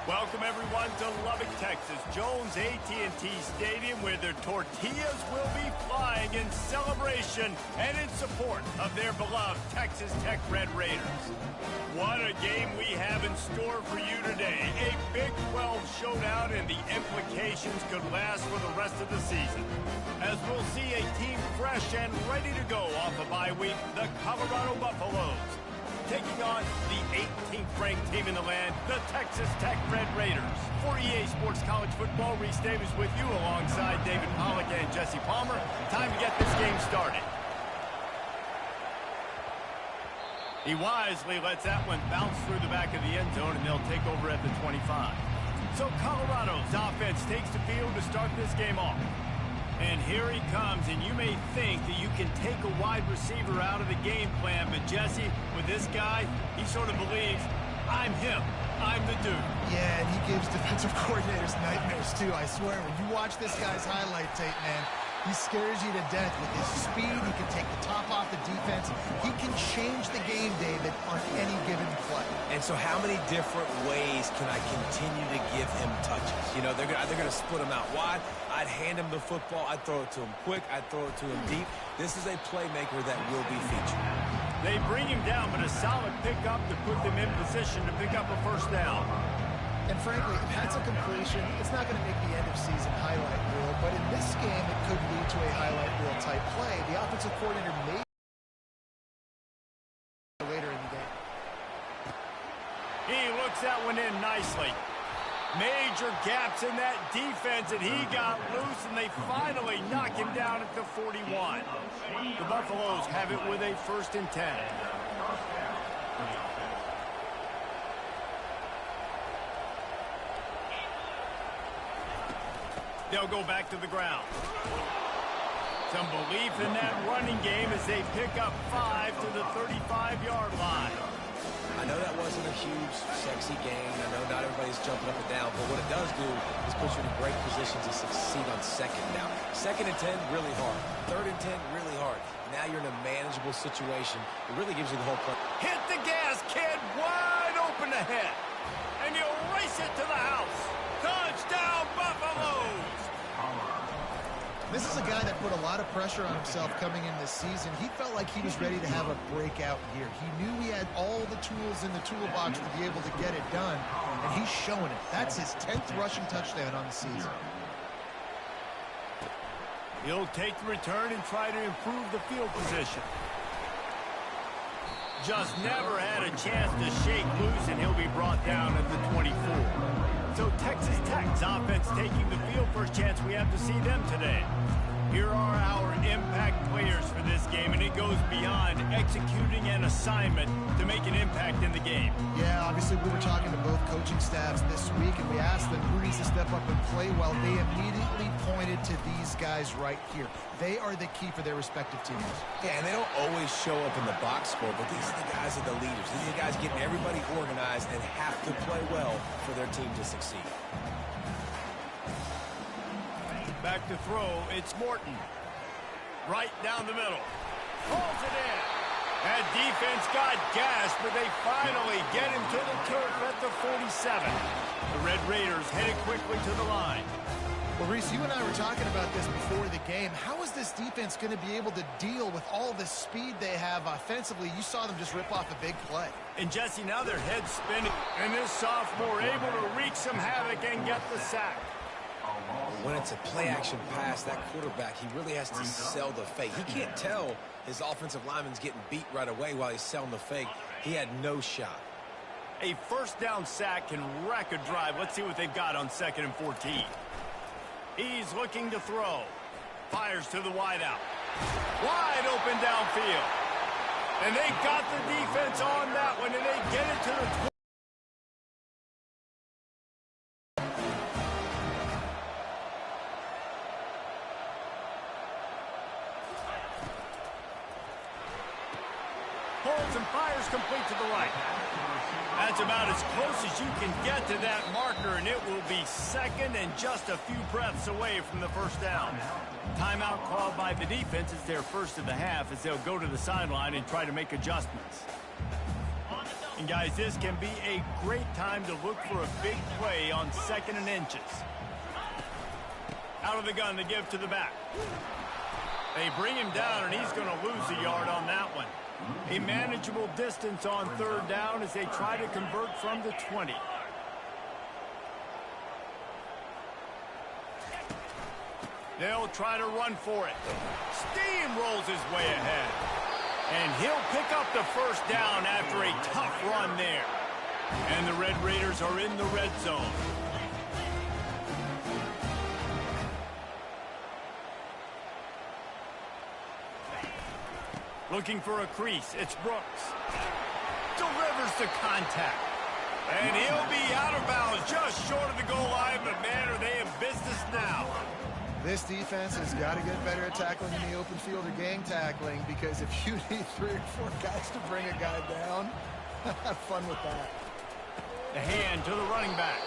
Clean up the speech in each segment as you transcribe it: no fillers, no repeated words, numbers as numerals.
Welcome, everyone, to Lubbock, Texas, Jones AT&T Stadium, where their tortillas will be flying in celebration and in support of their beloved Texas Tech Red Raiders. What a game we have in store for you today. A Big 12 showdown, and the implications could last for the rest of the season. As we'll see a team fresh and ready to go off a bye week, the Colorado Buffaloes, taking on the 18th ranked team in the land, the Texas Tech Red Raiders. For EA Sports College Football, Reese Davis with you alongside David Pollack and Jesse Palmer. Time to get this game started. He wisely lets that one bounce through the back of the end zone, and they'll take over at the 25. So Colorado's offense takes the field to start this game off. And here he comes, and you may think that you can take a wide receiver out of the game plan, but Jesse, with this guy, he sort of believes, I'm him, I'm the dude. Yeah, and he gives defensive coordinators nightmares too, I swear. When you watch this guy's highlight tape, man, he scares you to death with his speed. He can take the top off the defense. He can change the game, David, on any given play. And so how many different ways can I continue to give him touches? You know, they're going to split him out wide. I'd hand him the football. I'd throw it to him quick. I'd throw it to him deep. This is a playmaker that will be featured. They bring him down, but a solid pickup to put them in position to pick up a first down. And frankly, if that's a completion, it's not going to make the end-of-season highlight reel. But in this game, it could lead to a highlight reel type play. The offensive coordinator may later in the game. He looks that one in nicely. Major gaps in that defense, and he got loose, and they finally knock him down at the 41. The Buffaloes have it with a 1st and 10. They'll go back to the ground. Some belief in that running game as they pick up 5 to the 35-yard line. I know that wasn't a huge, sexy game. I know not everybody's jumping up and down, but what it does do is put you in a great position to succeed on 2nd down. 2nd and 10, really hard. 3rd and 10, really hard. Now you're in a manageable situation. It really gives you the whole play. Hit the gas, kid. Wide open ahead. And you'll race it to the house. Touchdown, Buffaloes! This is a guy that put a lot of pressure on himself coming in this season. He felt like he was ready to have a breakout year. He knew he had all the tools in the toolbox to be able to get it done, and he's showing it. That's his 10th rushing touchdown on the season. He'll take the return and try to improve the field position. Just never had a chance to shake loose, and he'll be brought down at the 24. So Texas Tech's offense taking the field. First chance we have to see them today. Here are our impact players for this game, and it goes beyond executing an assignment to make an impact in the game. Yeah, obviously we were talking to both coaching staffs this week, and we asked them who needs to step up and play well. They immediately pointed to these guys right here. They are the key for their respective teams. Yeah, and they don't always show up in the box score, but these are the guys that are the leaders. These are the guys getting everybody organized and have to play well for their team to succeed. Back to throw, it's Morton. Right down the middle. Pulls it in. That defense got gassed, but they finally get him to the turf at the 47. The Red Raiders headed quickly to the line. Well, Reese, you and I were talking about this before the game. How is this defense going to be able to deal with all the speed they have offensively? You saw them just rip off a big play. And Jesse, now their head's spinning. And this sophomore able to wreak some havoc and get the sack. When it's a play-action pass, that quarterback, he really has to sell the fake. He can't tell his offensive lineman's getting beat right away while he's selling the fake. He had no shot. A 1st down sack can wreck a drive. Let's see what they've got on 2nd and 14. He's looking to throw. Fires to the wideout. Wide open downfield. And they got the defense on that one, and they get it to the 20. Pulls and fires complete to the right. That's about as close as you can get to that marker, and it will be 2nd and just a few breaths away from the 1st down. Timeout called by the defense. It's their 1st of the half as they'll go to the sideline and try to make adjustments. On the And guys, this can be a great time to look for a big play on 2nd and inches. Out of the gun to give to the back. They bring him down, and he's going to lose a yard on that one. A manageable distance on 3rd down as they try to convert from the 20. They'll try to run for it. Steamrolls his way ahead. And he'll pick up the 1st down after a tough run there. And the Red Raiders are in the red zone. Looking for a crease. It's Brooks. Delivers the contact. And he'll be out of bounds just short of the goal line, but man, are they in business now. This defense has got to get better at tackling in the open field or gang tackling, because if you need 3 or 4 guys to bring a guy down, have fun with that. The hand to the running back.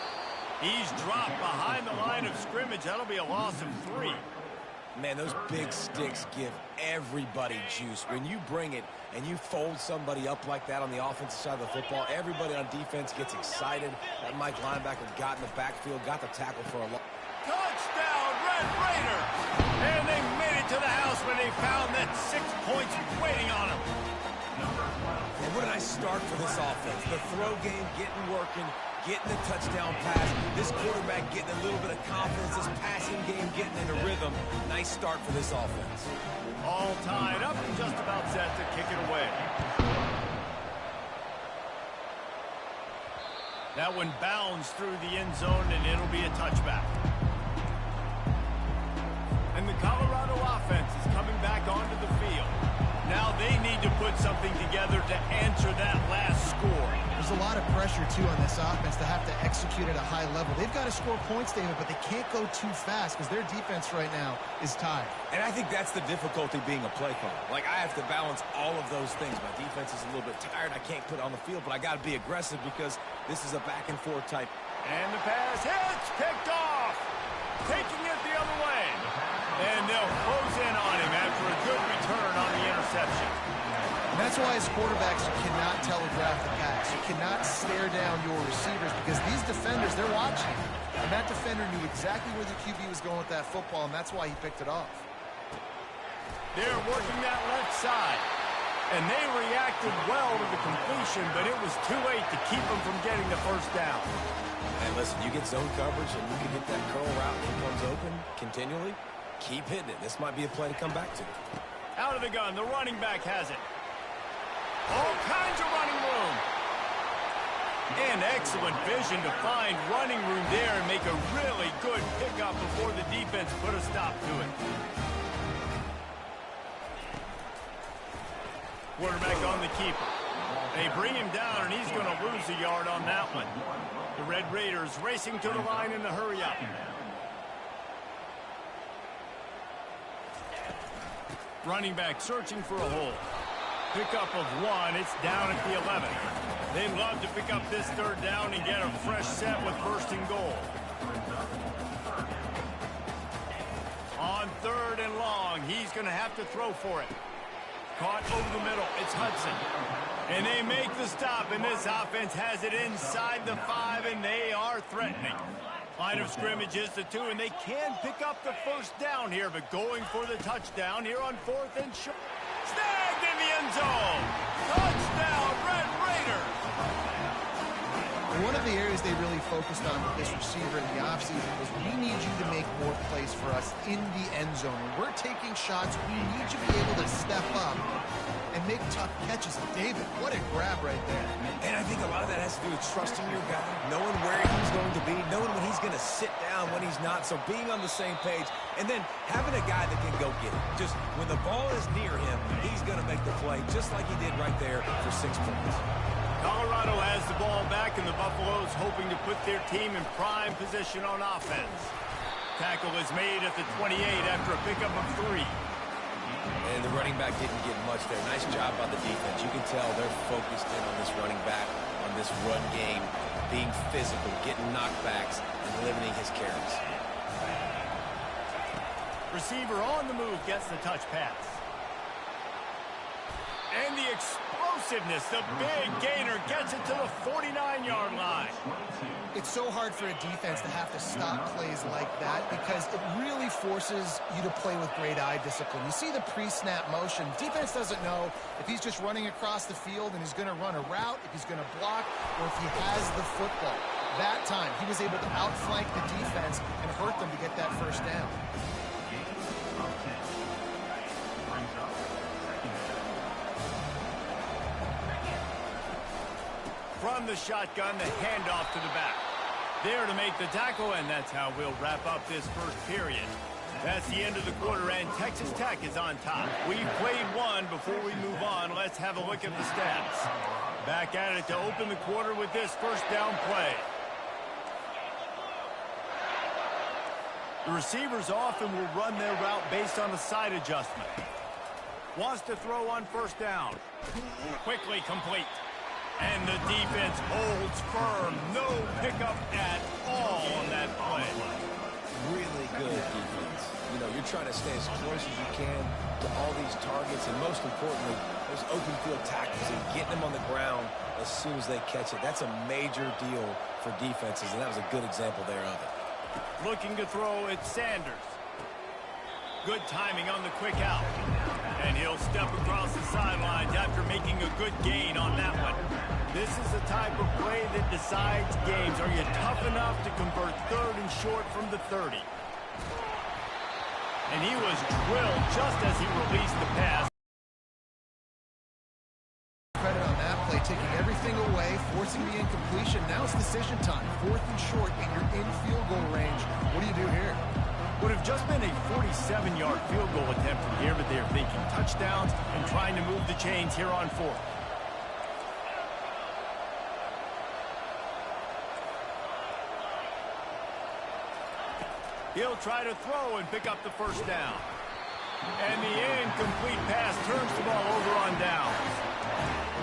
He's dropped behind the line of scrimmage. That'll be a loss of 3. Man, those big sticks give everybody juice. When you bring it and you fold somebody up like that on the offensive side of the football, everybody on defense gets excited. That Mike linebacker got in the backfield, got the tackle for a long... Touchdown, Red Raiders! And they made it to the house when they found that 6 points waiting on them. And what a nice start for this offense. The throw game getting working, getting the touchdown pass. This quarterback getting a little bit of confidence. This passing game getting in a rhythm. Nice start for this offense. All tied up and just about set to kick it away. That one bounds through the end zone, and it'll be a touchback. And the Colorado offense is coming back onto the field. Now they need to put something together to answer that last score. There's a lot of pressure, too, on this offense to have to execute at a high level. They've got to score points, David, but they can't go too fast because their defense right now is tired. And I think that's the difficulty being a play caller. Like, I have to balance all of those things. My defense is a little bit tired. I can't put it on the field, but I got to be aggressive because this is a back-and-forth type. And the pass hits, picked off. Taking it the other way. And they'll close in on him after a good return on the interception. And that's why as quarterbacks, you cannot telegraph the pass. You cannot stare down your receivers because these defenders, they're watching. And that defender knew exactly where the QB was going with that football, and that's why he picked it off. They're working that left side. And they reacted well to the completion, but it was too late to keep them from getting the 1st down. And listen, you get zone coverage and you can hit that curl route and it comes open continually. Keep hitting it. This might be a play to come back to. Out of the gun, the running back has it. All kinds of running room. And excellent vision to find running room there and make a really good pickup before the defense put a stop to it. Quarterback on the keeper. They bring him down, and he's going to lose a yard on that one. The Red Raiders racing to the line in the hurry-up. Running back searching for a hole. Pickup of 1. It's down at the 11. They'd love to pick up this 3rd down and get a fresh set with 1st and goal. On 3rd and long, he's going to have to throw for it. Caught over the middle. It's Hudson. And they make the stop, and this offense has it inside the 5, and they are threatening. Line of scrimmage is the 2, and they can pick up the 1st down here, but going for the touchdown here on 4th and short. Snagged in the end zone. Touchdown, Red Raiders. And one of the areas they really focused on with this receiver in the offseason was we need you to make more plays for us in the end zone. When we're taking shots, we need you to be able to step up and make tough catches. David, what a grab right there. And I think a lot of that has to do with trusting your guy, knowing where he's going to be, knowing when he's going to sit down, when he's not, so being on the same page, and then having a guy that can go get it. Just when the ball is near him, he's going to make the play, just like he did right there for 6 points. Colorado has the ball back, and the Buffaloes hoping to put their team in prime position on offense. Tackle is made at the 28 after a pickup of 3. And the running back didn't get much there. Nice job by the defense. You can tell they're focused in on this running back, on this run game, being physical, getting knockbacks, and limiting his carries. Receiver on the move gets the touch pass. And the explosiveness, the big gainer gets it to the 49-yard line. It's so hard for a defense to have to stop plays like that because it really forces you to play with great eye discipline. You see the pre-snap motion. Defense doesn't know if he's just running across the field and he's going to run a route, if he's going to block, or if he has the football. That time, he was able to outflank the defense and hurt them to get that first down. From the shotgun, the handoff to the back. There to make the tackle, and that's how we'll wrap up this first period. That's the end of the quarter, and Texas Tech is on top. We've played one. Before we move on, let's have a look at the stats. Back at it to open the quarter with this first down play. The receivers often will run their route based on a side adjustment. Wants to throw on first down. Quickly complete. And the defense holds firm. No pickup at all on that play. Really good defense. You know, you're trying to stay as close as you can to all these targets, and most importantly, those open field tackles and getting them on the ground as soon as they catch it. That's a major deal for defenses, and that was a good example there of it. Looking to throw, it's Sanders. Good timing on the quick out. And he'll step across the sidelines after making a good gain on that one. This is the type of play that decides games. Are you tough enough to convert 3rd and short from the 30? And he was drilled just as he released the pass. Credit on that play, taking everything away, forcing the incompletion. Now it's decision time. 4th and short, and you're in field goal range. What do you do here? Would have just been a 47-yard field goal attempt from here, but they're thinking touchdowns and trying to move the chains here on 4th. He'll try to throw and pick up the first down. And the incomplete pass turns the ball over on downs.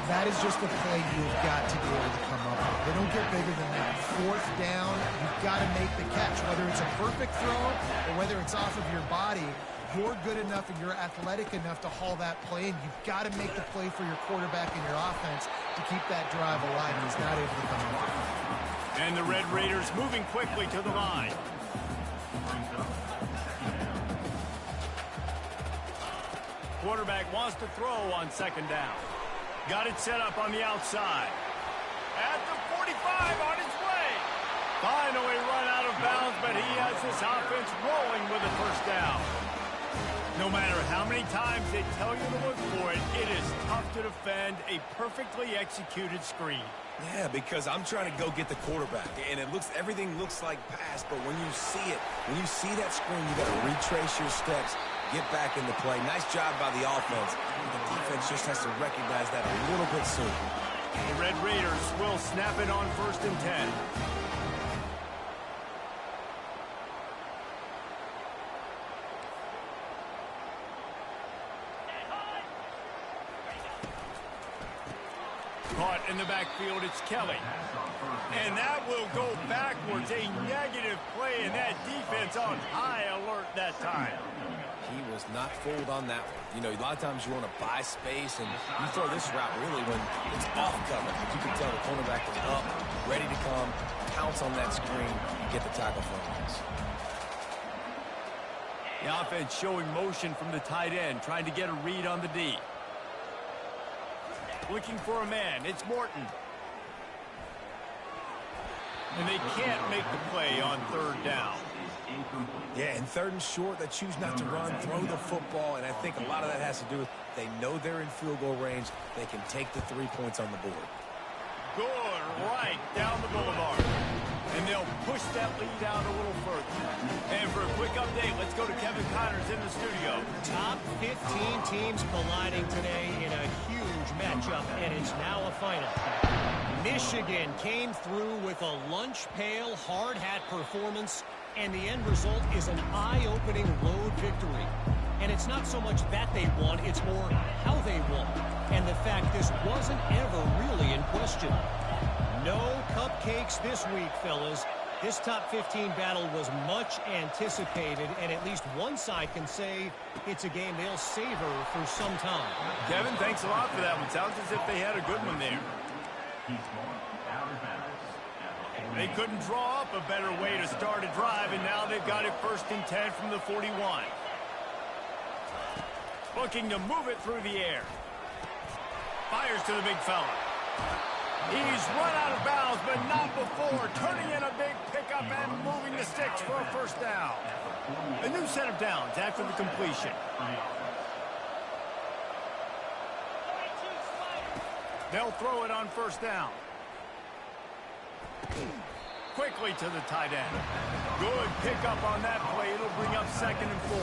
That is just a play you've got to be able to come up with. They don't get bigger than that. 4th down, you've got to make the catch. Whether it's a perfect throw or whether it's off of your body, you're good enough and you're athletic enough to haul that play, and you've got to make the play for your quarterback and your offense to keep that drive alive, and he's not able to come up with it. And the Red Raiders moving quickly to the line. Quarterback wants to throw on 2nd down. Got it set up on the outside. At the 45, on his way. Finally run out of bounds, but he has this offense rolling with a first down. No matter how many times they tell you to look for it, it is tough to defend a perfectly executed screen. Yeah, because I'm trying to go get the quarterback, and everything looks like pass, but when you see it, when you see that screen, you got to retrace your steps, get back into play. Nice job by the offense. The defense just has to recognize that a little bit sooner. The Red Raiders will snap it on 1st and 10. Caught in the backfield, it's Kelly. And that will go backwards. A negative play, and that defense on high alert that time. He was not fooled on that one. You know, a lot of times you want to buy space, and you throw this route really when it's off cover. But you can tell the cornerback was up, ready to come, pounce on that screen, and get the tackle from us. The offense showing motion from the tight end, trying to get a read on the D. Looking for a man. It's Morton. And they can't make the play on 3rd down. Yeah, and 3rd and short, they choose not to run, throw the football, and I think a lot of that has to do with they know they're in field goal range. They can take the 3 points on the board. Good right down the boulevard. And they'll push that lead out a little further. And for a quick update, let's go to Kevin Connors in the studio. Top 15 teams colliding today in a huge matchup, and it's now a final. Michigan came through with a lunch pail, hard hat performance, and the end result is an eye-opening road victory. And it's not so much that they won, it's more how they won. And the fact this wasn't ever really in question. No cupcakes this week, fellas. This top 15 battle was much anticipated, and at least one side can say it's a game they'll savor for some time. Kevin, thanks a lot for that one. Sounds as if they had a good one there. They couldn't draw up a better way to start a drive, and now they've got it 1st and 10 from the 41. Looking to move it through the air. Fires to the big fella. He's run out of bounds, but not before turning in a big pickup and moving the sticks for a 1st down. A new set of downs after the completion. They'll throw it on 1st down. Quickly to the tight end. Good pickup on that play. It'll bring up 2nd and 4.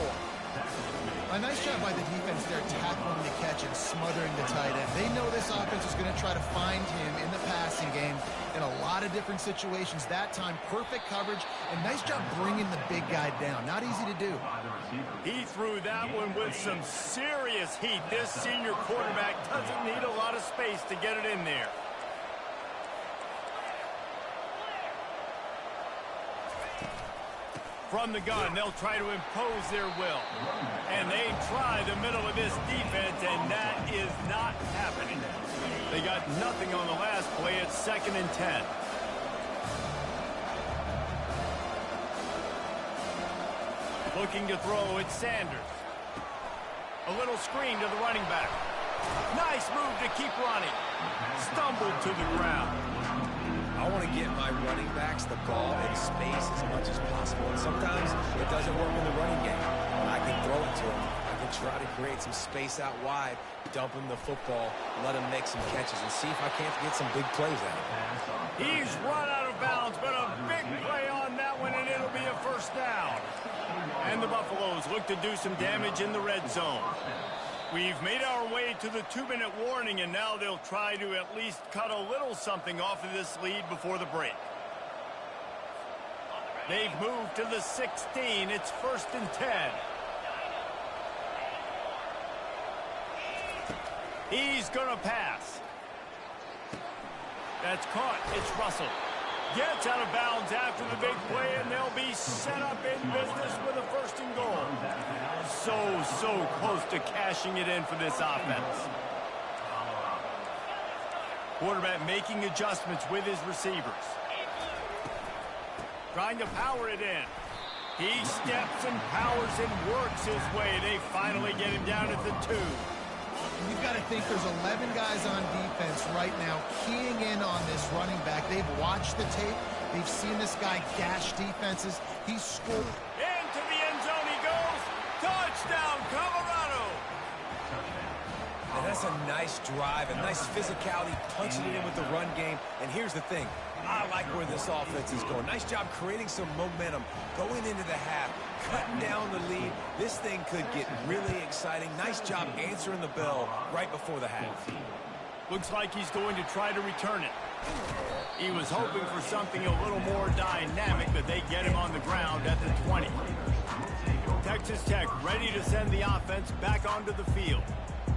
A nice job by the defense there tackling the catch and smothering the tight end. They know this offense is going to try to find him in the passing game in a lot of different situations. That time, perfect coverage, and nice job bringing the big guy down. Not easy to do. He threw that one with some serious heat. This senior quarterback doesn't need a lot of space to get it in there. From the gun, they'll try to impose their will. And they try the middle of this defense, and that is not happening. They got nothing on the last play. It's 2nd and 10. Looking to throw, it's Sanders. A little screen to the running back. Nice move to keep running. Stumbled to the ground. I want to get my running backs the ball in space as much as possible. And sometimes it doesn't work in the running game. I can throw it to him. I can try to create some space out wide, dump him the football, let him make some catches, and see if I can't get some big plays out of him. He's run out of bounds, but a big play on that one, and it'll be a 1st down. And the Buffaloes look to do some damage in the red zone. We've made our way to the 2-minute warning, and now they'll try to at least cut a little something off of this lead before the break. They've moved to the 16. It's 1st and 10. He's going to pass. That's caught. It's Russell. Gets out of bounds after the big play, and they'll be set up in business with a 1st and goal. So close to cashing it in for this offense. Quarterback making adjustments with his receivers. Trying to power it in. He steps and powers and works his way. They finally get him down at the 2. You've got to think there's 11 guys on defense right now keying in on this running back. They've watched the tape. They've seen this guy gash defenses. He's scored. Into the end zone he goes. Touchdown, Colorado. And that's a nice drive, a nice physicality, punching it in with the run game. And here's the thing. I like where this offense is going. Nice job creating some momentum, going into the half, cutting down the lead. This thing could get really exciting. Nice job answering the bell right before the half. Looks like he's going to try to return it. He was hoping for something a little more dynamic, but they get him on the ground at the 20. Texas Tech ready to send the offense back onto the field.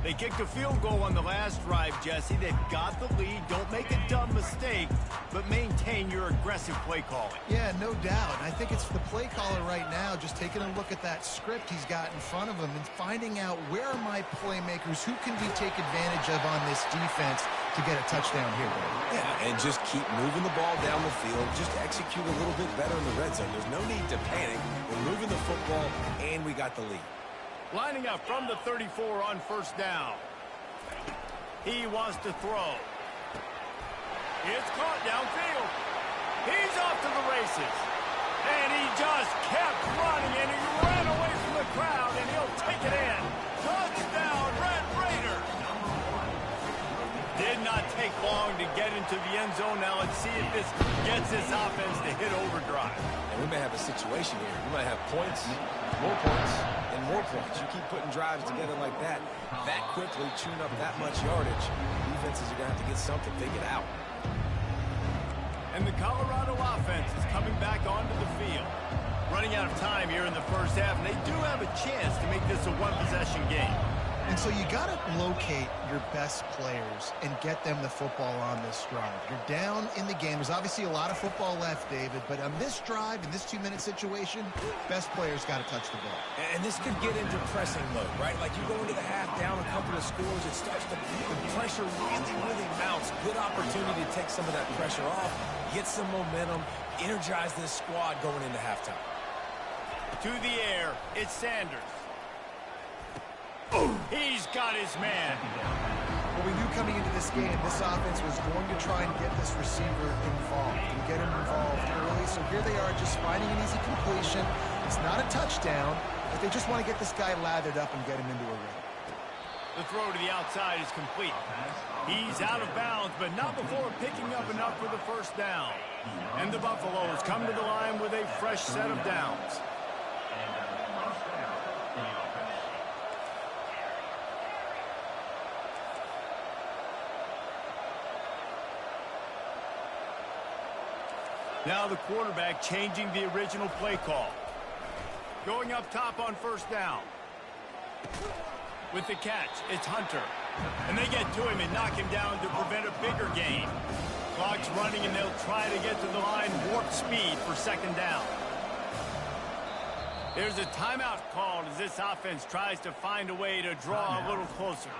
They kicked a field goal on the last drive, Jesse. They've got the lead. Don't make a dumb mistake, but maintain your aggressive play calling. Yeah, no doubt. I think it's the play caller right now just taking a look at that script he's got in front of him and finding out where are my playmakers, who can we take advantage of on this defense to get a touchdown here, Dave. Yeah, and just keep moving the ball down the field. Just execute a little bit better in the red zone. There's no need to panic. We're moving the football, and we got the lead. Lining up from the 34 on 1st down. He wants to throw. It's caught downfield. He's off to the races. And he just kept running, and he ran away from the crowd, and he'll take it in. Touchdown, Red Raider. Did not take long to get into the end zone. Now let's see if this gets this offense to hit overdrive. And we may have a situation here. We might have points, more points, and more points. You keep putting drives together like that quickly, chewing up that much yardage, defenses are going to have to get something figured out. And the Colorado offense is coming back onto the field. Running out of time here in the 1st half, and they do have a chance to make this a one-possession game. And so you got to locate your best players and get them the football on this drive. You're down in the game. There's obviously a lot of football left, David, but on this drive, in this 2-minute situation, best players got to touch the ball. And this could get into pressing mode, right? Like you go into the half down a couple of scores, it starts to, the pressure really mounts. Good opportunity to take some of that pressure off, get some momentum, energize this squad going into halftime. To the air, it's Sanders. He's got his man. Well, we knew coming into this game, this offense was going to try and get this receiver involved and get him involved early. So here they are just finding an easy completion. It's not a touchdown, but they just want to get this guy lathered up and get him into a rhythm. The throw to the outside is complete. He's out of bounds, but not before picking up enough for the first down. And the Buffaloes come to the line with a fresh set of downs. Now the quarterback changing the original play call. Going up top on first down. With the catch, it's Hunter. And they get to him and knock him down to prevent a bigger gain. Clock's running and they'll try to get to the line warp speed for second down. There's a timeout called as this offense tries to find a way to draw a little closer.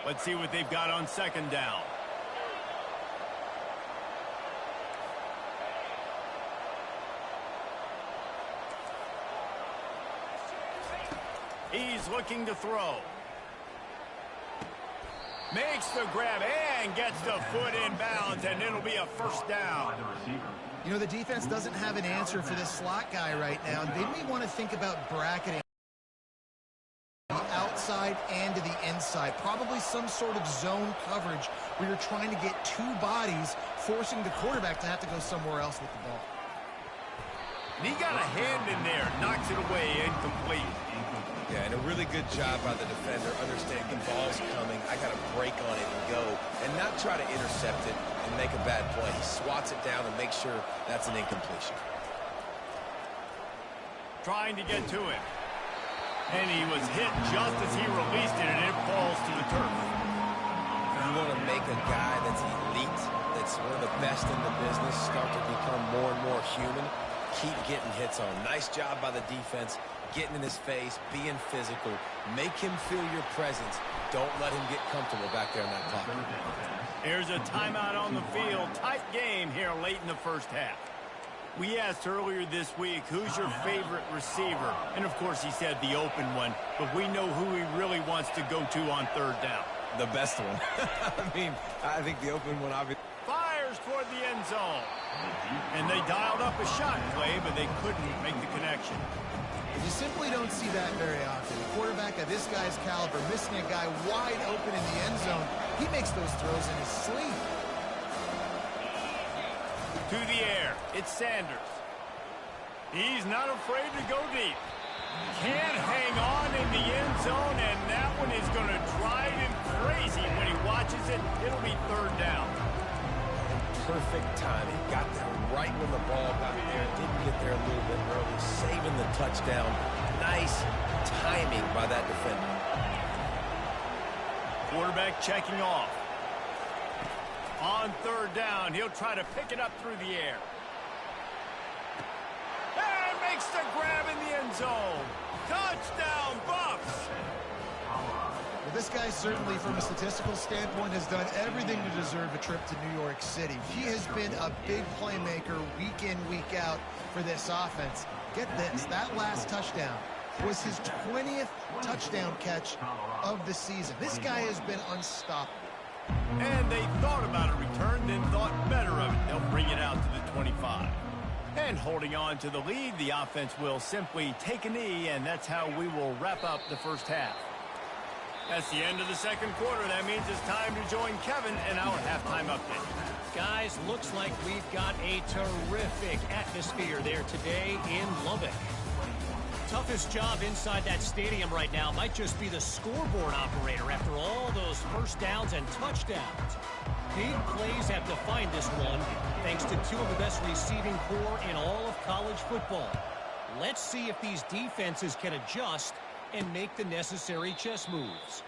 Let's see what they've got on second down. He's looking to throw. Makes the grab and gets the foot in bounds, and it'll be a first down. You know, the defense doesn't have an answer for this slot guy right now. They may want to think about bracketing the outside and to the inside. Probably some sort of zone coverage where you're trying to get two bodies, forcing the quarterback to have to go somewhere else with the ball. And he got a hand in there, knocks it away, incomplete. Yeah, and a really good job by the defender, understanding the ball's coming, I got to break on it and go, and not try to intercept it and make a bad play. He swats it down and makes sure that's an incompletion. Trying to get to him. And he was hit just as he released it, and it falls to the turf. You want to make a guy that's elite, that's one of the best in the business, start to become more and more human, keep getting hits on. Nice job by the defense, getting in his face, being physical. Make him feel your presence. Don't let him get comfortable back there in that pocket. Here's a timeout on the field. Tight game here late in the first half. We asked earlier this week, who's your favorite receiver? And, of course, he said the open one, but we know who he really wants to go to on third down. The best one. I think the open one, obviously. Fires toward the end zone. And they dialed up a shot play, but they couldn't make the connection. You simply don't see that very often. A quarterback of this guy's caliber missing a guy wide open in the end zone. He makes those throws in his sleep. To the air, it's Sanders. He's not afraid to go deep. Can't hang on in the end zone, and that one is going to drive him crazy when he watches it. It'll be third down. Perfect timing. Got there right when the ball got there. Didn't get there a little bit early. Saving the touchdown. Nice timing by that defender. Quarterback checking off. On third down, he'll try to pick it up through the air. And makes the grab in the end zone. Touchdown, Buffs! Well, this guy certainly, from a statistical standpoint, has done everything to deserve a trip to New York City. He has been a big playmaker week in, week out for this offense. Get this, that last touchdown was his 20th touchdown catch of the season. This guy has been unstoppable. And they thought about a return, then thought better of it. They'll bring it out to the 25. And holding on to the lead, the offense will simply take a knee, and that's how we will wrap up the first half. That's the end of the second quarter. That means it's time to join Kevin in our halftime update. Guys, looks like we've got a terrific atmosphere there today in Lubbock. Toughest job inside that stadium right now might just be the scoreboard operator after all those first downs and touchdowns. Big plays have defined this one, thanks to two of the best receiving corps in all of college football. Let's see if these defenses can adjust and make the necessary chess moves.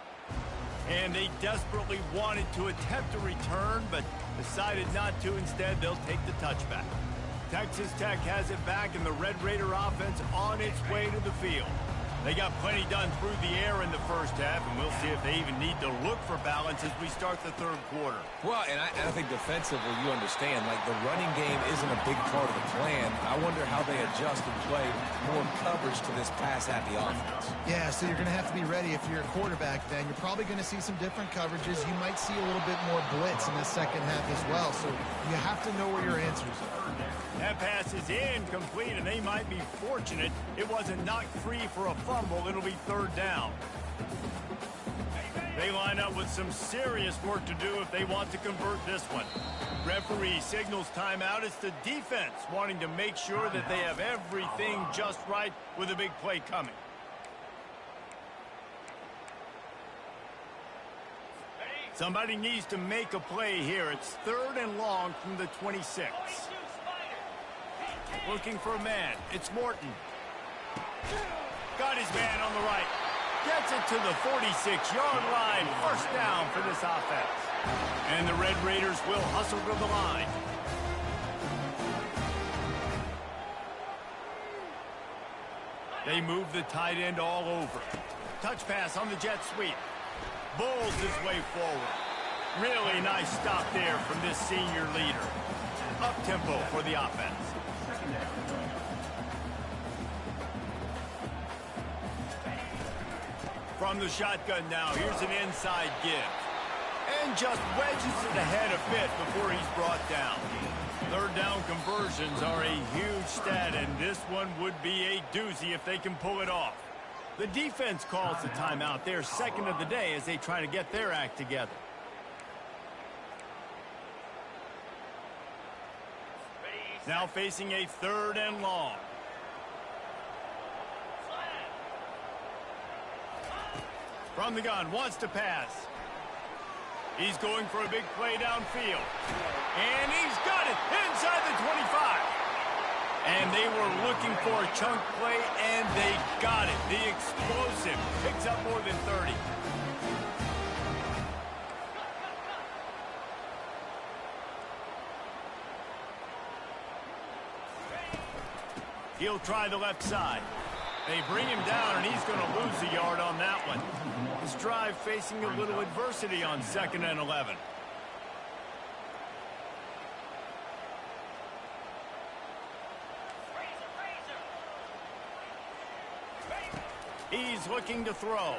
And they desperately wanted to attempt a return, but decided not to. Instead, they'll take the touchback. Texas Tech has it back, and the Red Raider offense on its way to the field. They got plenty done through the air in the first half, and we'll see if they even need to look for balance as we start the third quarter. Well, and I think defensively, you understand, like the running game isn't a big part of the plan. I wonder how they adjust and play more coverage to this pass-happy offense. Yeah, so you're going to have to be ready if you're a quarterback then. You're probably going to see some different coverages. You might see a little bit more blitz in the second half as well, so you have to know where your answers are. That pass is incomplete, and they might be fortunate it wasn't knocked free for a fumble. It'll be third down. They line up with some serious work to do if they want to convert this one. Referee signals timeout. It's the defense wanting to make sure that they have everything just right with a big play coming. Somebody needs to make a play here. It's third and long from the 26. Looking for a man. It's Morton. Got his man on the right. Gets it to the 46-yard line. First down for this offense. And the Red Raiders will hustle to the line. They move the tight end all over. Touch pass on the jet sweep. Bulls his way forward. Really nice stop there from this senior leader. Up-tempo for the offense. From the shotgun now, here's an inside give. And just wedges it ahead a bit before he's brought down. Third down conversions are a huge stat, and this one would be a doozy if they can pull it off. The defense calls the timeout. They're second of the day as they try to get their act together. Now facing a third and long. From the gun, wants to pass. He's going for a big play downfield. And he's got it inside the 25. And they were looking for a chunk play, and they got it. The explosive picks up more than 30. He'll try the left side. They bring him down, and he's going to lose a yard on that one. His drive facing a little adversity on 2nd and 11. He's looking to throw.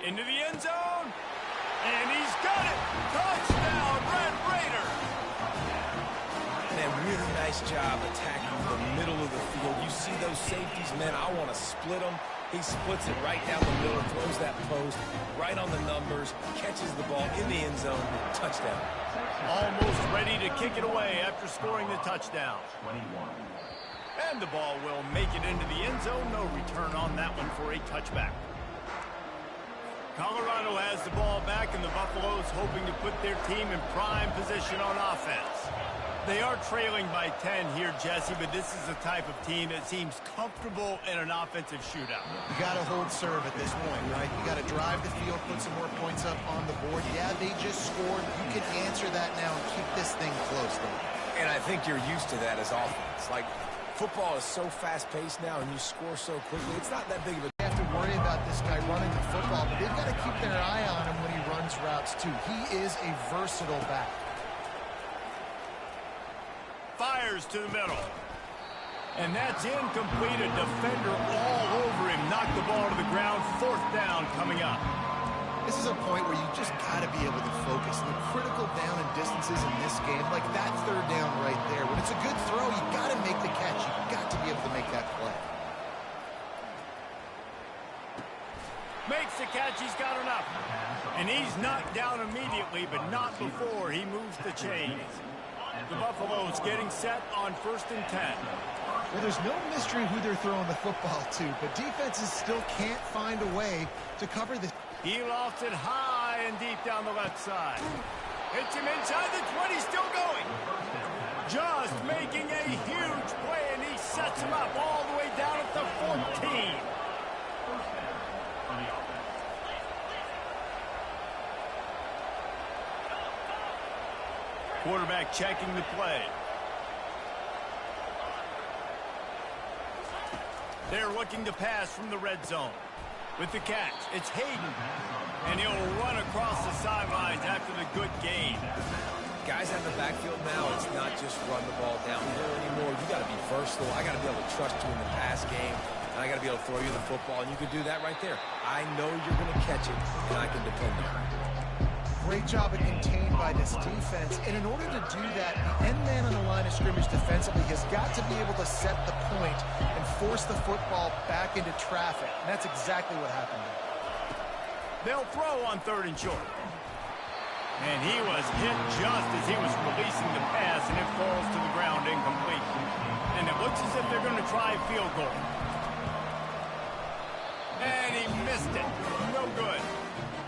Into the end zone. And he's got it. Touchdown, Red Raider. And a really nice job attacking the middle of the field. You see those safeties, man, I want to split them. He splits it right down the middle, throws that post, right on the numbers, catches the ball in the end zone, touchdown. Almost ready to kick it away after scoring the touchdown. And the ball will make it into the end zone. No return on that one for a touchback. Colorado has the ball back, and the Buffaloes hoping to put their team in prime position on offense. They are trailing by 10 here, Jesse, but this is the type of team that seems comfortable in an offensive shootout. You got to hold serve at this point, right? You got to drive the field, put some more points up on the board. Yeah, they just scored. You can answer that now and keep this thing close, though. And I think you're used to that as offense. Like, football is so fast-paced now, and you score so quickly. It's not that big of a... They have to worry about this guy running the football, but they've got to keep their eye on him when he runs routes, too. He is a versatile back. Fires to the middle. And that's incomplete. A defender all over him. Knocked the ball to the ground. Fourth down coming up. This is a point where you just got to be able to focus. The critical down and distances in this game, like that third down right there. When it's a good throw, you got to make the catch. You got to be able to make that play. Makes the catch. He's got enough. And he's knocked down immediately, but not before he moves the chains. The Buffaloes getting set on 1st and 10. Well, there's no mystery who they're throwing the football to, but defenses still can't find a way to cover this. He lofts it high and deep down the left side. Hits him inside the 20, still going. Just making a huge play, and he sets him up all the way down at the 14. Quarterback checking the play. They're looking to pass from the red zone. With the catch, it's Hayden. And he'll run across the sidelines after the good gain. Guys out in the backfield now, it's not just run the ball downhill anymore. You got to be versatile. I got to be able to trust you in the pass game. And I got to be able to throw you the football. And you can do that right there. I know you're going to catch it, and I can depend on it. Great job at contained by this defense. And in order to do that, the end man on the line of scrimmage defensively has got to be able to set the point and force the football back into traffic. And that's exactly what happened there. They'll throw on 3rd and short. And he was hit just as he was releasing the pass, and it falls to the ground incomplete. And it looks as if they're going to try a field goal. And he missed it. No good.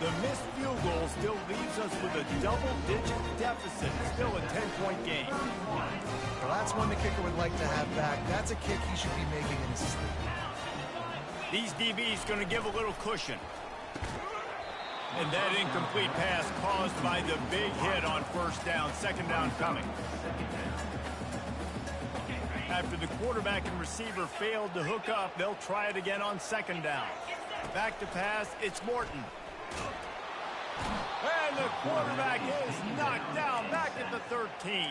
The missed field goal still leaves us with a double-digit deficit. Still a 10-point game. Well, that's one the kicker would like to have back. That's a kick he should be making in his sleep. These DBs going to give a little cushion. And that incomplete pass caused by the big hit on 1st down. 2nd down coming. After the quarterback and receiver failed to hook up, they'll try it again on 2nd down. Back to pass, it's Morton. And the quarterback is knocked down back at the 13.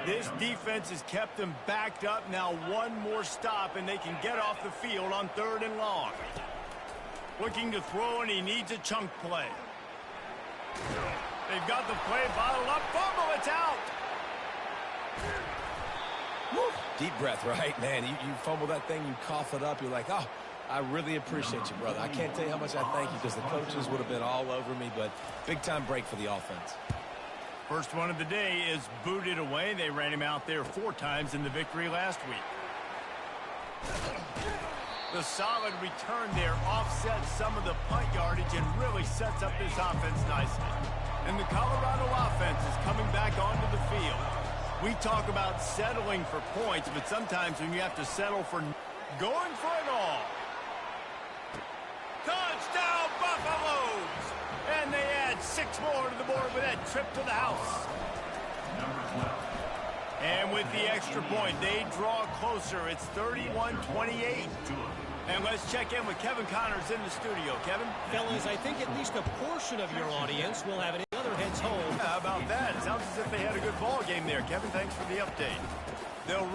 This defense has kept them backed up. Now one more stop and they can get off the field on 3rd and long. Looking to throw, and he needs a chunk play. They've got the play bottled up. Fumble, it's out. Woo. Deep breath, right, man? You fumble that thing, you cough it up, you're like, oh, I really appreciate you, brother. I can't tell you how much I thank you, because the coaches would have been all over me, but big-time break for the offense. First one of the day is booted away. They ran him out there 4 times in the victory last week. The solid return there offsets some of the punt yardage and really sets up this offense nicely. And the Colorado offense is coming back onto the field. We talk about settling for points, but sometimes when you have to settle for going for it all. Touchdown, Buffaloes! And they add 6 more to the board with that trip to the house. And with the extra point, they draw closer. It's 31-28. And let's check in with Kevin Connors in the studio. Kevin? Fellas, I think at least a portion of your audience will have another heads home. How about that? Sounds as if they had a good ball game there. Kevin, thanks for the update. They'll